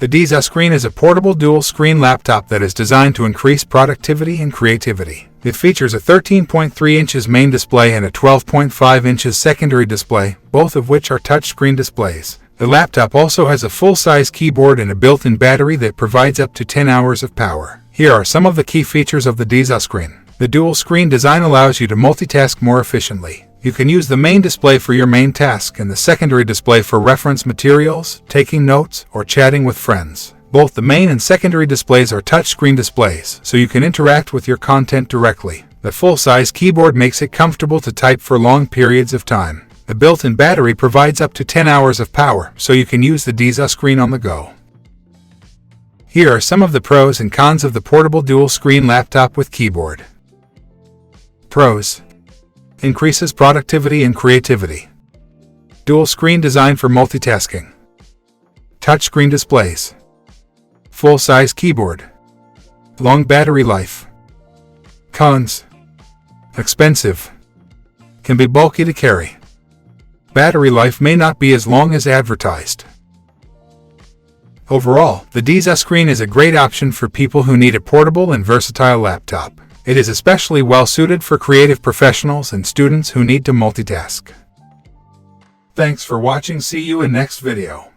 The Dxuscreen is a portable dual-screen laptop that is designed to increase productivity and creativity. It features a 13.3 inches main display and a 12.5 inches secondary display, both of which are touchscreen displays. The laptop also has a full-size keyboard and a built-in battery that provides up to 10 hours of power. Here are some of the key features of the Dxuscreen. The dual-screen design allows you to multitask more efficiently. You can use the main display for your main task and the secondary display for reference materials, taking notes, or chatting with friends. Both the main and secondary displays are touchscreen displays, so you can interact with your content directly. The full-size keyboard makes it comfortable to type for long periods of time. The built-in battery provides up to 10 hours of power, so you can use the Dxuscreen on the go. Here are some of the pros and cons of the portable dual-screen laptop with keyboard. Pros: increases productivity and creativity. Dual screen design for multitasking. Touchscreen displays. Full-size keyboard. Long battery life. Cons: expensive. Can be bulky to carry. Battery life may not be as long as advertised. Overall, the Dxuscreen is a great option for people who need a portable and versatile laptop. It is especially well suited for creative professionals and students who need to multitask. Thanks for watching. See you in next video.